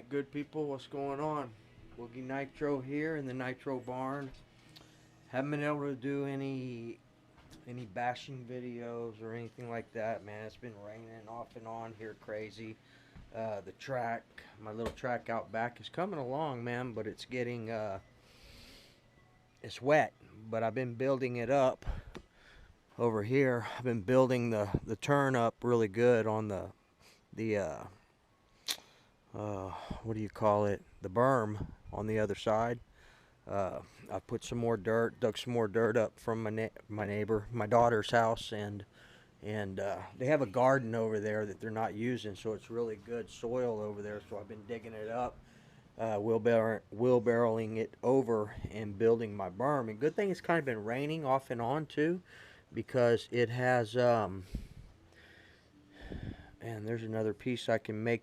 Alright, good people, what's going on? Boogie Nitro here in the Nitro Barn. Haven't been able to do any bashing videos or anything like that, man. It's been raining off and on here crazy. The track, my little track out back is coming along, man, but it's getting it's wet. But I've been building it up over here. I've been building the turn up really good on the what do you call it? The berm on the other side. I put some more dirt, dug some more dirt up from my neighbor, my daughter's house, and they have a garden over there that they're not using, so it's really good soil over there. So I've been digging it up, wheelbarrowing it over and building my berm. And good thing it's kind of been raining off and on too, because it has. And there's another piece I can make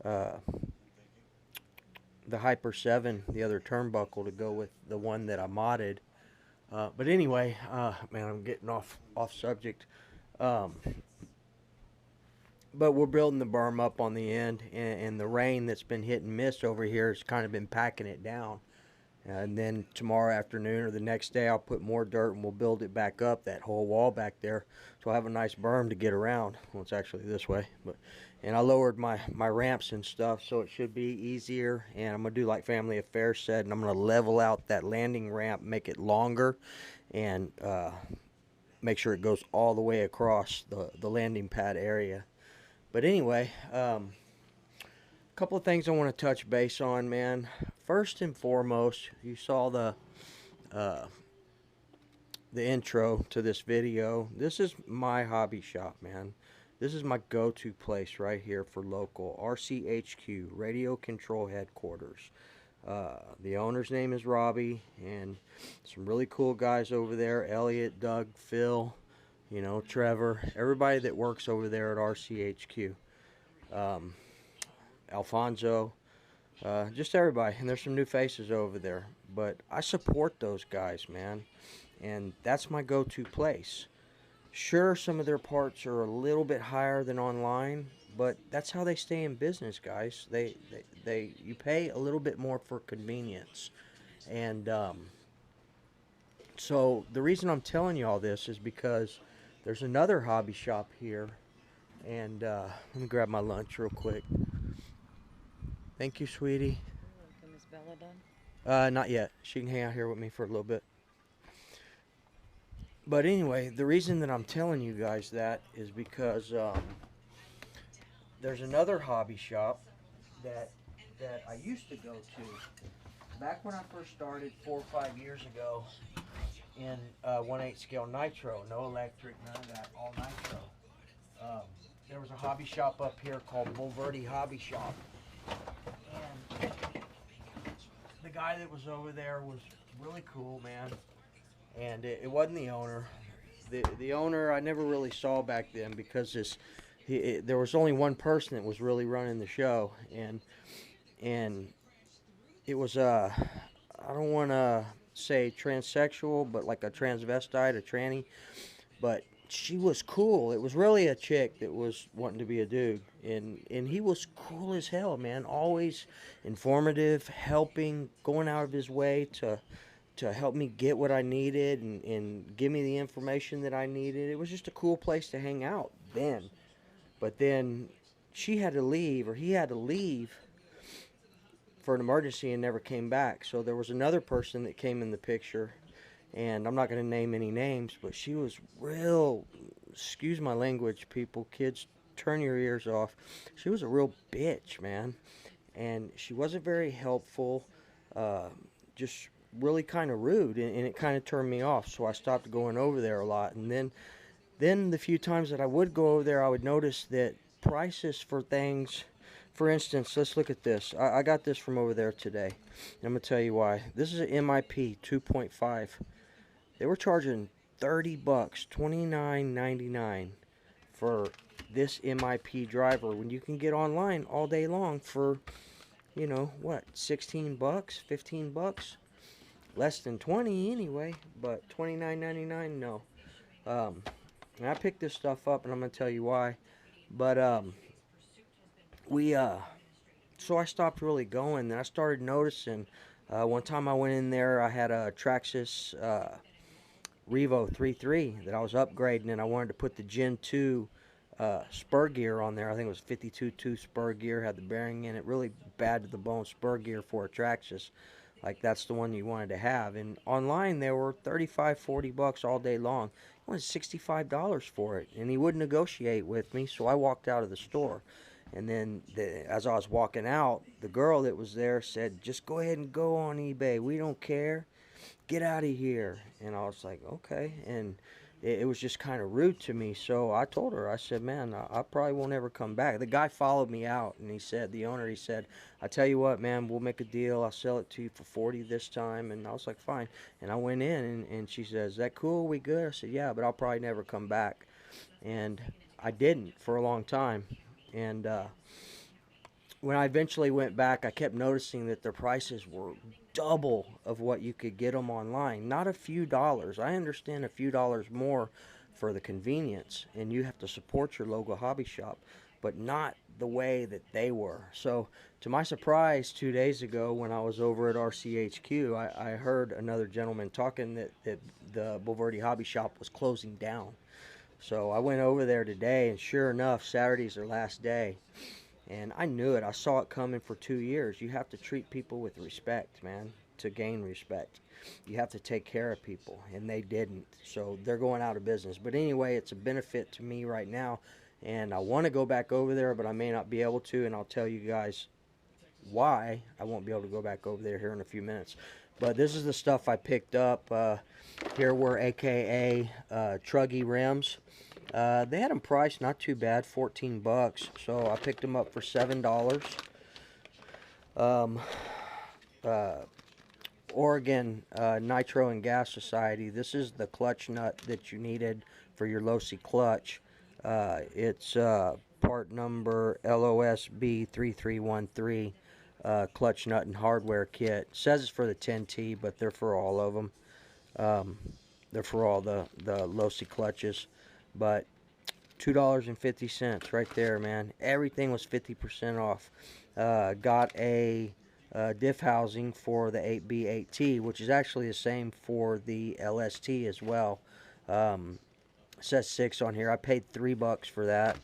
uh, the Hyper 7, the other turnbuckle, to go with the one that I modded. But anyway, man, I'm getting off subject. But we're building the berm up on the end, and the rain that's been hit and miss over here has kind of been packing it down. And then tomorrow afternoon or the next day, I'll put more dirt and we'll build it back up, that whole wall back there. So I'll have a nice berm to get around. Well, it's actually this way. And I lowered my ramps and stuff, so it should be easier. And I'm going to do like Family Affairs said, and I'm going to level out that landing ramp, make it longer, and make sure it goes all the way across the landing pad area. But anyway, couple of things I want to touch base on, man. First and foremost, you saw the intro to this video. This is my hobby shop, man. This is my go-to place right here for local RCHQ, Radio Control Headquarters. The owner's name is Robbie, and some really cool guys over there. Elliot, Doug, Phil, Trevor. Everybody that works over there at RCHQ. Alfonso, just everybody. And there's some new faces over there. But I support those guys, man. And that's my go-to place. Sure, some of their parts are a little bit higher than online, but that's how they stay in business, guys. You pay a little bit more for convenience. And so the reason I'm telling you all this is because there's another hobby shop here. And let me grab my lunch real quick. Thank you, sweetie. Welcome. Is Bella done? Not yet. She can hang out here with me for a little bit. But anyway, the reason that I'm telling you guys that is because there's another hobby shop that I used to go to back when I first started 4 or 5 years ago in 1/8 scale nitro, no electric, none of that, all nitro. There was a hobby shop up here called Bulverde Hobby Shop. And the guy that was over there was really cool, man. And it wasn't the owner. The owner I never really saw back then because there was only one person that was really running the show, and it was I don't want to say transsexual, but like a transvestite, a tranny, but she was cool. It was really a chick that was wanting to be a dude, and he was cool as hell, man. Always informative, helping, going out of his way to help me get what I needed and give me the information that I needed. It was just a cool place to hang out then. But then she had to leave, or he had to leave for an emergency and never came back. So there was another person that came in the picture, and I'm not going to name any names, but she was real, excuse my language, people, kids, turn your ears off. She was a real bitch, man. And she wasn't very helpful, just really kind of rude, and it kind of turned me off, so I stopped going over there a lot. And then the few times that I would go over there, I would notice that prices for things, for instance, let's look at this. I got this from over there today, and I'm going to tell you why. This is an MIP 2.5. They were charging $30, $29.99 for this MIP driver when you can get online all day long for, what, 16 bucks, 15 bucks? Less than 20 anyway, but $29.99, no. And I picked this stuff up, and I'm going to tell you why. But we so I stopped really going. Then I started noticing. One time I went in there, I had a Traxxas Revo 3.3 that I was upgrading, and I wanted to put the Gen 2 spur gear on there. I think it was 52.2 spur gear, had the bearing in it, really bad to the bone spur gear for a Traxxas. Like, that's the one you wanted to have. And online they were 35, 40 bucks all day long. He wanted $65 for it, and he wouldn't negotiate with me, so I walked out of the store. And then as I was walking out, the girl that was there said, "Just go ahead and go on eBay. We don't care. Get out of here." And I was like, okay. And it was just kind of rude to me. So I told her, I said, "Man, I probably won't ever come back." The guy followed me out, and he said, the owner, he said, "I tell you what, man, we'll make a deal. I'll sell it to you for 40 this time." And I was like, fine. And I went in, and she says, "Is that cool? We good?" I said, "Yeah, but I'll probably never come back." And I didn't for a long time. And when I eventually went back, I kept noticing that their prices were double of what you could get them online. Not a few dollars. I understand a few dollars more for the convenience, and you have to support your local hobby shop, but not the way that they were. So, to my surprise, 2 days ago when I was over at RCHQ, I heard another gentleman talking that the Bulverde Hobby Shop was closing down. So I went over there today, and sure enough, Saturday's their last day. And I knew it. I saw it coming for 2 years. You have to treat people with respect, man, to gain respect. You have to take care of people, and they didn't. So they're going out of business. But anyway, it's a benefit to me right now, and I want to go back over there, but I may not be able to, and I'll tell you guys why I won't be able to go back over there here in a few minutes. But this is the stuff I picked up. Here were AKA Truggy rims. They had them priced not too bad, 14 bucks. So I picked them up for $7. Oregon Nitro and Gas Society. This is the clutch nut that you needed for your Losi clutch. It's part number LOSB 3313. Clutch nut and hardware kit. It says it's for the 10T, but they're for all of them. They're for all the Losi clutches. But $2.50 right there, man. Everything was 50% off. Got a diff housing for the 8B8T, which is actually the same for the LST as well. It says 6 on here. I paid $3 for that.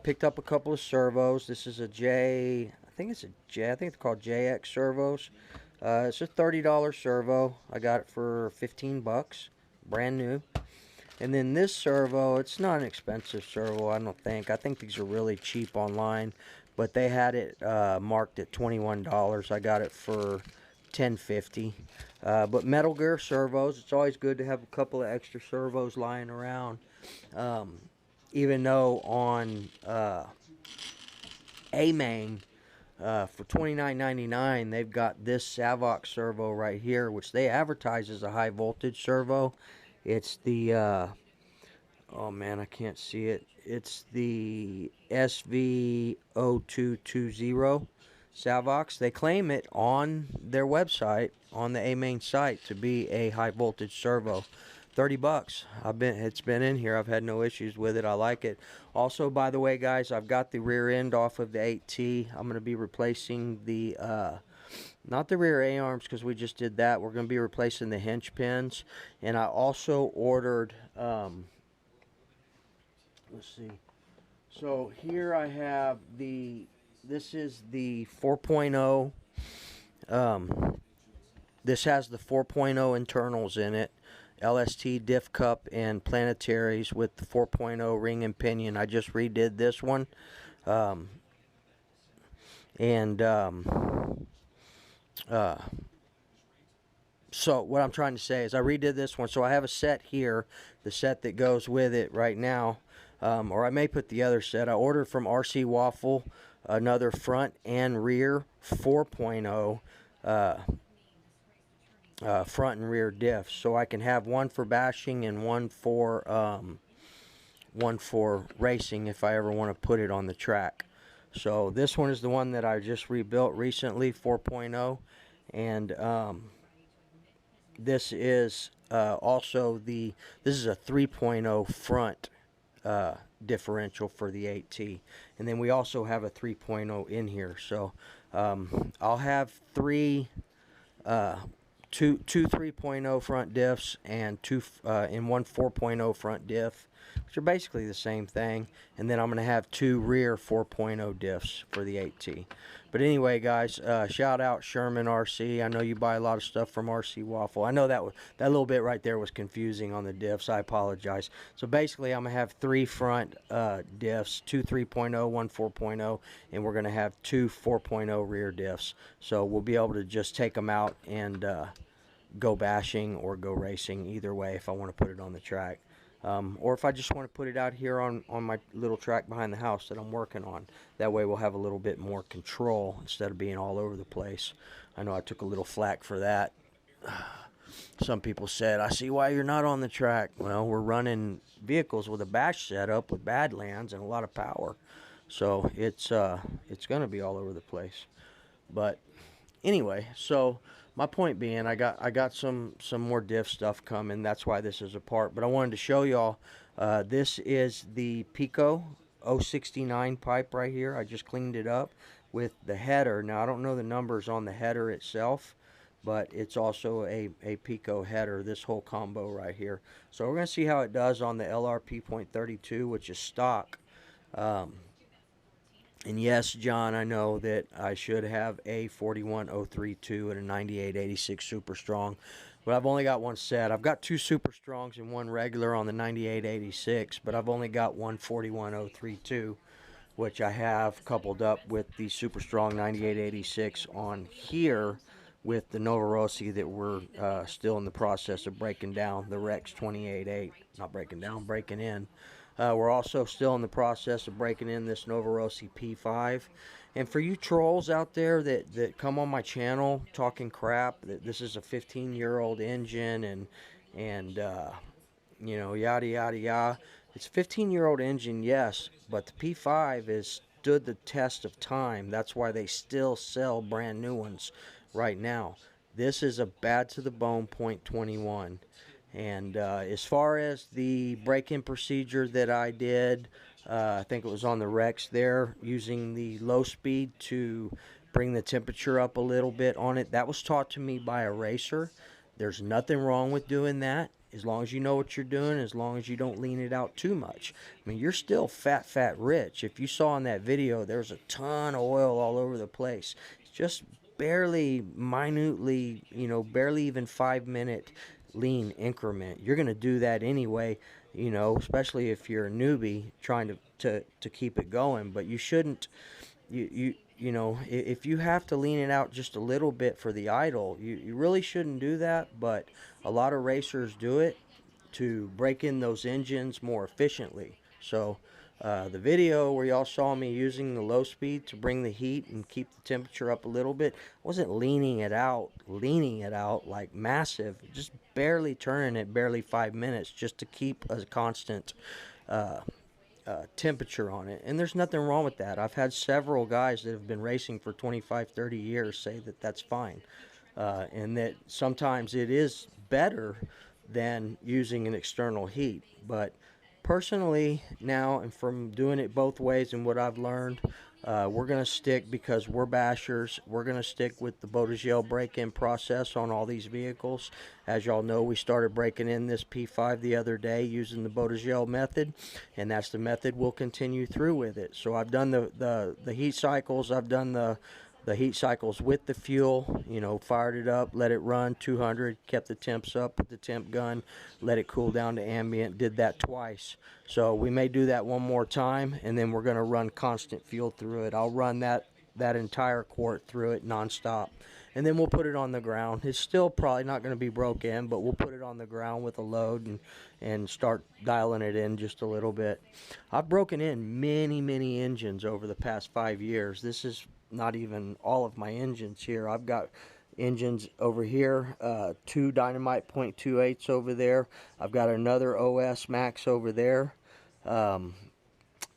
Picked up a couple of servos. This is a J. I think it's called JX servos. It's a $30 servo. I got it for 15 bucks, brand new. And then this servo, it's not an expensive servo, I don't think. I think these are really cheap online, but they had it marked at $21. I got it for $10.50. But Metal Gear servos, it's always good to have a couple of extra servos lying around. Even though on AMain, for $29.99, they've got this Savox servo right here, which they advertise as a high voltage servo. It's the, oh man, I can't see it. It's the SV0220 Savox. They claim it on their website, on the AMain site, to be a high voltage servo. 30 bucks. It's been in here. I've had no issues with it. I like it. Also, by the way, guys, I've got the rear end off of the 8T. I'm going to be replacing the not the rear A-arms, because we just did that. We're going to be replacing the hinge pins. And I also ordered let's see. So here I have this is the 4.0. This has the 4.0 internals in it. LST diff cup and planetaries with the 4.0 ring and pinion. I just redid this one. So what I'm trying to say is I redid this one. So I have a set here, the set that goes with it right now. Or I may put the other set. I ordered from RC Waffle another front and rear 4.0 front and rear diffs, so I can have one for bashing and one for racing if I ever want to put it on the track. So this one is the one that I just rebuilt recently, 4.0, and this is also this is a 3.0 front differential for the 8T. And then we also have a 3.0 in here. So I'll have two 3.0 front diffs and one 4.0 front diff, which are basically the same thing. And then I'm going to have two rear 4.0 diffs for the 8T. But anyway, guys, shout out Sherman RC. I know you buy a lot of stuff from RC Waffle. I know that little bit right there was confusing on the diffs. I apologize. So basically, I'm going to have three front diffs, two 3.0, one 4.0, and we're going to have two 4.0 rear diffs. So we'll be able to just take them out and go bashing or go racing, either way, if I want to put it on the track. Or if I just want to put it out here on my little track behind the house that I'm working on. That way we'll have a little bit more control instead of being all over the place. I know I took a little flack for that. Some people said, I see why you're not on the track. Well, we're running vehicles with a bash setup with Badlands and a lot of power. So it's going to be all over the place. But anyway, so my point being, I got some more diff stuff coming. That's why this is a part. But I wanted to show y'all. This is the Pico 069 pipe right here. I just cleaned it up with the header. Now I don't know the numbers on the header itself, but it's also a Pico header. This whole combo right here. So we're gonna see how it does on the LRP.32, which is stock. And yes, John, I know that I should have a 41032 and a 9886 Super Strong, but I've only got one set. I've got two Super Strongs and one regular on the 9886, but I've only got one 41032, which I have coupled up with the Super Strong 9886 on here with the Nova Rossi that we're still in the process of breaking down, the Rex 288. Not breaking down, breaking in. We're also still in the process of breaking in this Nova Rossi P5. And for you trolls out there that come on my channel talking crap, that this is a 15-year-old engine and you know, yada, yada, yada. It's a 15-year-old engine, yes, but the P5 has stood the test of time. That's why they still sell brand new ones right now. This is a bad to the bone .21. And as far as the break-in procedure that I did, I think it was on the Rex there, using the low speed to bring the temperature up a little bit on it. That was taught to me by a racer. There's nothing wrong with doing that, as long as you know what you're doing, as long as you don't lean it out too much. I mean, you're still fat rich. If you saw in that video, there's a ton of oil all over the place. It's just barely, minutely, you know, barely even 5-minute lean increment. You're going to do that anyway, you know, especially if you're a newbie trying to keep it going. But you shouldn't, you know, if you have to lean it out just a little bit for the idle, you really shouldn't do that. But a lot of racers do it to break in those engines more efficiently. So the video where y'all saw me using the low speed to bring the heat and keep the temperature up a little bit, I wasn't leaning it out like massive, just barely turning it, barely 5 minutes, just to keep a constant temperature on it. And there's nothing wrong with that. I've had several guys that have been racing for 25, 30 years say that that's fine, and that sometimes it is better than using an external heat. But personally, now, and from doing it both ways and what I've learned, we're going to stick, because we're bashers, we're going to stick with the Botagel break-in process on all these vehicles. As y'all know, we started breaking in this P5 the other day using the Botagel method, and that's the method we'll continue through with it. So I've done the heat cycles, I've done the heat cycles with the fuel, you know, fired it up, let it run 200, kept the temps up with the temp gun, let it cool down to ambient, did that twice. So we may do that one more time, and then we're going to run constant fuel through it. I'll run that entire quart through it nonstop, and then we'll put it on the ground. It's still probably not going to be broke in, but we'll put it on the ground with a load and start dialing it in just a little bit. I've broken in many engines over the past 5 years. This is not even all of my engines here. I've got engines over here, two Dynamite .28s over there. I've got another OS Max over there,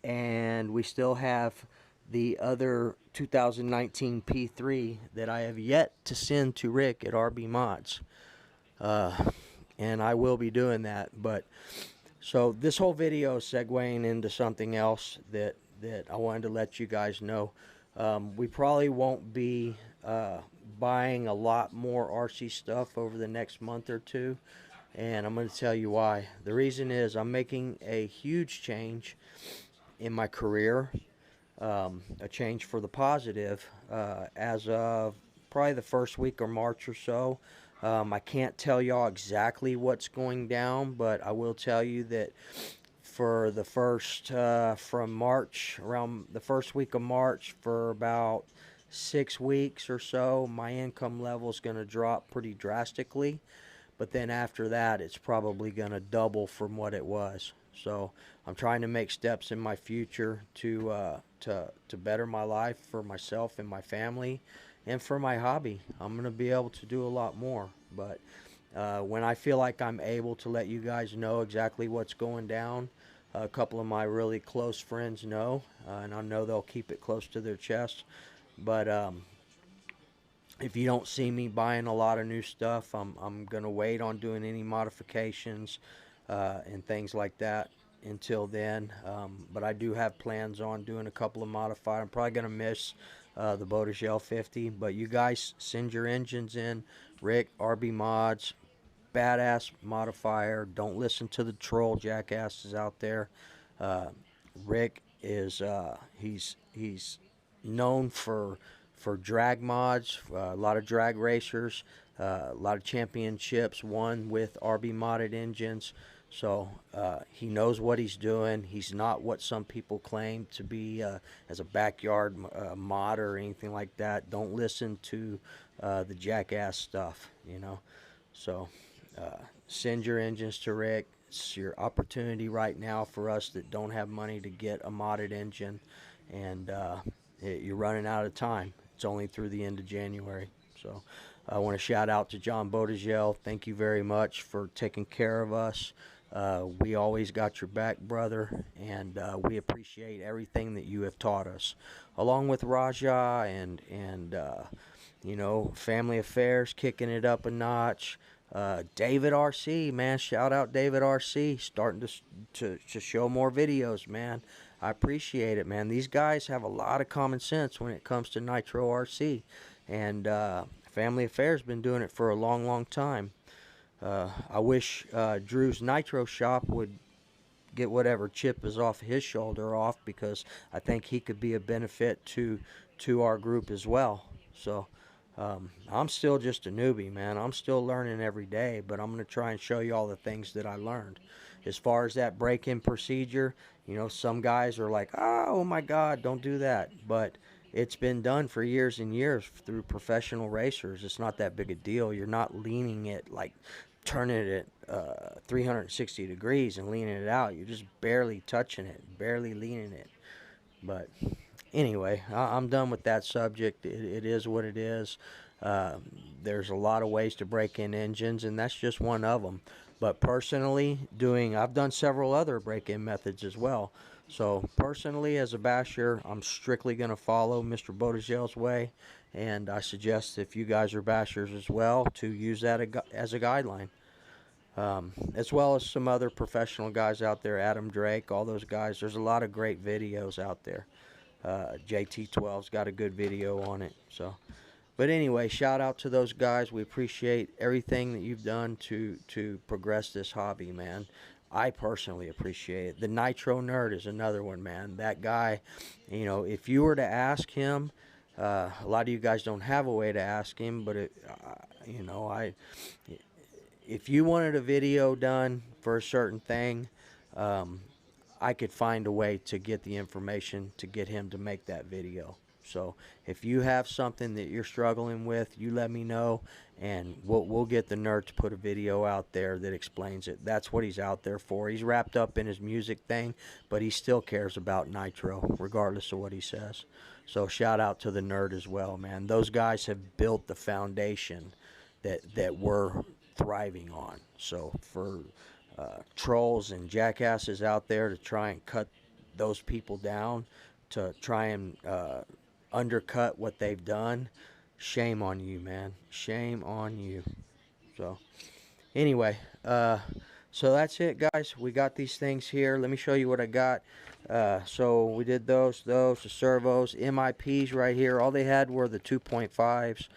and we still have the other 2019 P3 that I have yet to send to Rick at RB Mods, and I will be doing that. But So this whole video is segueing into something else that I wanted to let you guys know. We probably won't be buying a lot more RC stuff over the next month or two, and I'm going to tell you why. The reason is I'm making a huge change in my career, a change for the positive, as of probably the first week of March or so. I can't tell y'all exactly what's going down, but I will tell you that for the first, from March, around the first week of March, for about 6 weeks or so, my income level is going to drop pretty drastically. But then after that, it's probably going to double from what it was. So I'm trying to make steps in my future to better my life for myself and my family, and for my hobby. I'm going to be able to do a lot more. But when I feel like I'm able to let you guys know exactly what's going down, a couple of my really close friends know, and I know they'll keep it close to their chest. But if you don't see me buying a lot of new stuff, I'm going to wait on doing any modifications and things like that until then. But I do have plans on doing a couple of modified. I'm probably going to miss the Bowditch L50, but you guys send your engines in. Rick, RB Mods, badass modifier. Don't listen to the troll jackasses out there. Rick is he's known for drag mods, a lot of drag racers, a lot of championships won with RB modded engines. So he knows what he's doing. He's not what some people claim to be as a backyard modder or anything like that. Don't listen to the jackass stuff, you know. So send your engines to Rick. It's your opportunity right now for us that don't have money to get a modded engine, and you're running out of time. It's only through the end of January. So I want to shout out to John Bowditch. Thank you very much for taking care of us. We always got your back, brother, and we appreciate everything that you have taught us, along with Raja and you know, Family Affairs kicking it up a notch. David RC, man, shout out David RC, starting to show more videos, man. I appreciate it, man. These guys have a lot of common sense when it comes to Nitro RC, and Family Affairs been doing it for a long time. I wish Drew's Nitro Shop would get whatever chip is off his shoulder off, because I think he could be a benefit to our group as well. So I'm still just a newbie, man. I'm still learning every day, but I'm going to try and show you all the things that I learned. As far as that break-in procedure, you know, some guys are like, oh my God, don't do that. But it's been done for years and years through professional racers. It's not that big a deal. You're not leaning it, like turning it at 360 degrees and leaning it out. You're just barely touching it, barely leaning it. But anyway, I'm done with that subject. It is what it is. There's a lot of ways to break in engines, and that's just one of them. But personally, I've done several other break-in methods as well. So personally, as a basher, I'm strictly going to follow Mr. Bowditch's way, and I suggest, if you guys are bashers as well, to use that as a guideline. As well as some other professional guys out there, Adam Drake, all those guys. There's a lot of great videos out there. JT12's got a good video on it. So, but anyway, shout out to those guys. We appreciate everything that you've done to progress this hobby, man. I personally appreciate it. The Nitro Nerd is another one, man. That guy, you know, if you were to ask him, a lot of you guys don't have a way to ask him, but you know, if you wanted a video done for a certain thing, I could find a way to get the information to get him to make that video. So if you have something that you're struggling with, you let me know, and we'll get the nerd to put a video out there that explains it. That's what he's out there for. He's wrapped up in his music thing, but he still cares about Nitro, regardless of what he says. So shout out to the nerd as well, man. Those guys have built the foundation that we're thriving on. So for trolls and jackasses out there to try and cut those people down, to try and undercut what they've done, shame on you, man. Shame on you. So anyway, So that's it, guys. We got these things here. Let me show you what I got. So we did those, the servos, MIPs right here. All they had were the 2.5s,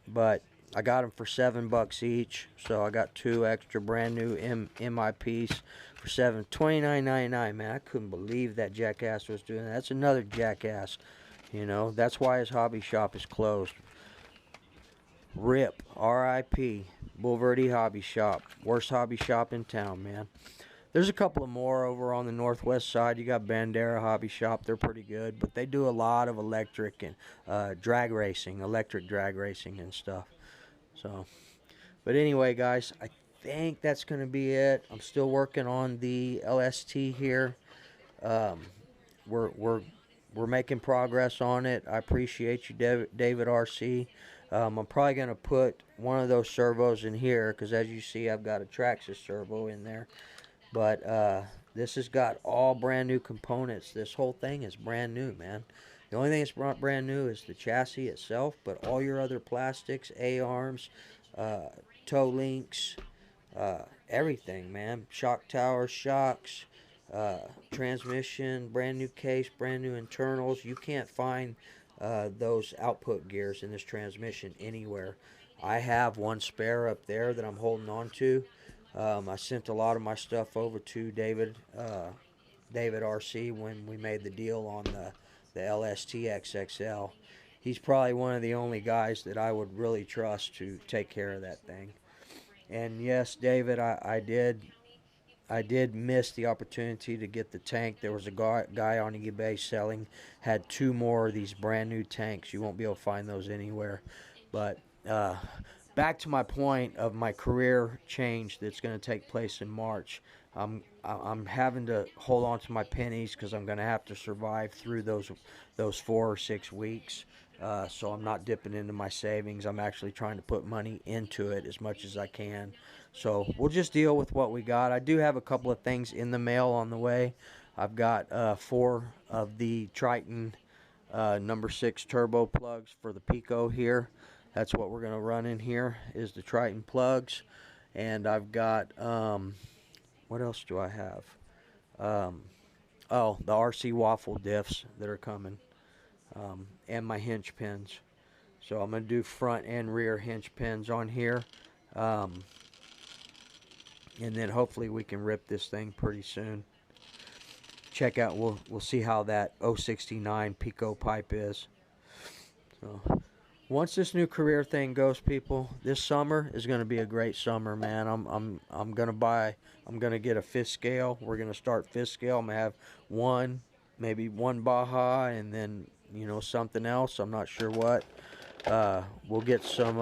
but I got them for $7 each. So I got 2 extra brand new MIPs for $29.99. Man, I couldn't believe that jackass was doing that. That's another jackass. You know, that's why his hobby shop is closed. RIP, R.I.P. Bulverde Hobby Shop. Worst hobby shop in town, man. There's a couple of more over on the northwest side. You got Bandera Hobby Shop. They're pretty good, but they do a lot of electric and drag racing, electric drag racing and stuff. So, but anyway, guys, I think that's going to be it. I'm still working on the LST here. We're making progress on it. I appreciate you, David RC. I'm probably going to put one of those servos in here because, as you see, I've got a Traxxas servo in there. But this has got all brand new components. This whole thing is brand new, man. The only thing that's brand new is the chassis itself, but all your other plastics, A-arms, toe links, everything, man. Shock tower, shocks, transmission, brand new case, brand new internals. You can't find those output gears in this transmission anywhere. I have one spare up there that I'm holding on to. I sent a lot of my stuff over to David RC when we made the deal on the LST XXL. He's probably one of the only guys that I would really trust to take care of that thing. And yes, David, I did miss the opportunity to get the tank. There was a guy on eBay selling, had 2 more of these brand new tanks. You won't be able to find those anywhere. But back to my point of my career change that's going to take place in March. I'm having to hold on to my pennies because I'm going to have to survive through those 4 or 6 weeks. So I'm not dipping into my savings. I'm actually trying to put money into it as much as I can. So we'll just deal with what we got. I do have a couple of things in the mail on the way. I've got 4 of the Triton number 6 turbo plugs for the Pico here. That's what we're going to run in here is the Triton plugs. And I've got, what else do I have? Oh, the RC waffle diffs that are coming. And my hinge pins. So I'm going to do front and rear hinge pins on here. And then hopefully we can rip this thing pretty soon. Check out, we'll see how that 069 Pico pipe is. So once this new career thing goes, people, this summer is going to be a great summer, man. I'm going to get a fifth scale. We're going to start fifth scale. I'm going to have maybe one Baja and then, you know, something else. I'm not sure what. We'll get some,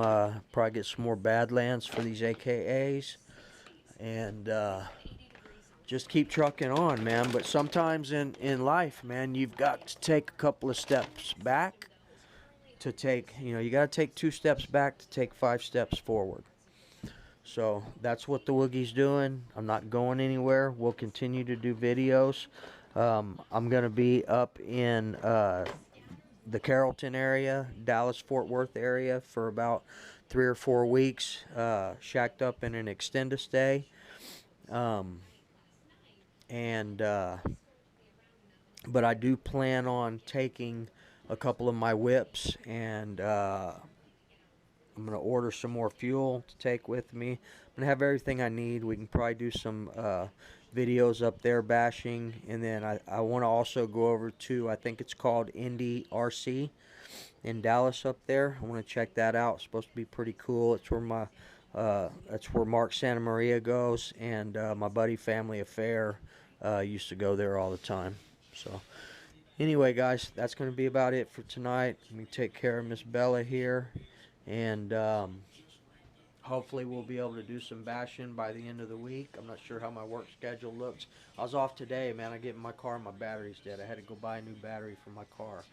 probably get some more Badlands for these AKAs. And just keep trucking on, man. But sometimes in life, man, you've got to take a couple of steps back to take, you know, you got to take 2 steps back to take 5 steps forward. So that's what the Woogie's doing. I'm not going anywhere. We'll continue to do videos. I'm going to be up in the Carrollton area, Dallas-Fort Worth area for about 3 or 4 weeks, shacked up in an extended stay. But I do plan on taking a couple of my whips, and I'm going to order some more fuel to take with me. I'm going to have everything I need. We can probably do some videos up there bashing, and then I want to also go over to, I think it's called Indy RC in Dallas up there. I want to check that out. It's supposed to be pretty cool. It's where that's where Mark Santa Maria goes, and my buddy Family Affair used to go there all the time. So anyway, guys, that's going to be about it for tonight. Let me take care of Miss Bella here, and hopefully we'll be able to do some bashing by the end of the week. I'm not sure how my work schedule looks. I was off today, man. I get in my car and my battery's dead. I had to go buy a new battery for my car.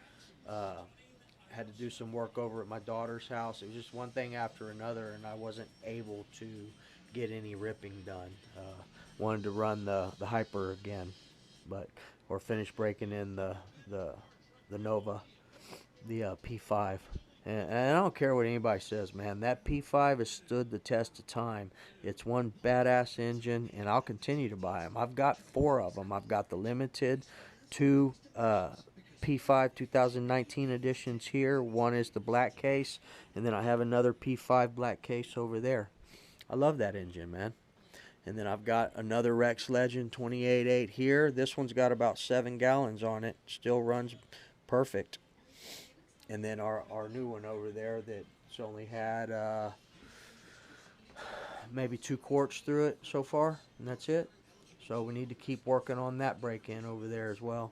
Had to do some work over at my daughter's house. It was just one thing after another, and I wasn't able to get any ripping done. Wanted to run the Hyper again, or finish breaking in the Nova, the P5, And I don't care what anybody says, man. That P5 has stood the test of time. It's one badass engine, and I'll continue to buy them. I've got 4 of them. I've got the limited 2 P5 2019 editions here. One is the black case, and then I have another P5 black case over there. I love that engine, man. And then I've got another Rex Legend 28.8 here. This one's got about 7 gallons on it. Still runs perfect. And then our new one over there that's only had maybe 2 quarts through it so far, and that's it. So we need to keep working on that break-in over there as well.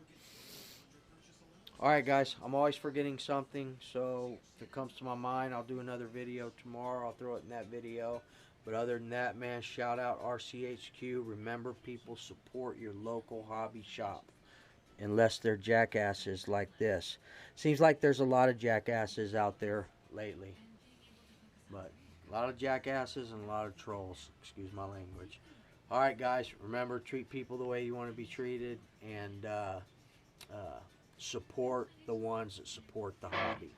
Alright guys, I'm always forgetting something, so if it comes to my mind, I'll do another video tomorrow. I'll throw it in that video. But other than that, man, shout out RCHQ. Remember, people, support your local hobby shop. Unless they're jackasses like this. Seems like there's a lot of jackasses out there lately. But a lot of jackasses and a lot of trolls. Excuse my language. Alright guys, remember, treat people the way you want to be treated. And support the ones that support the hobby.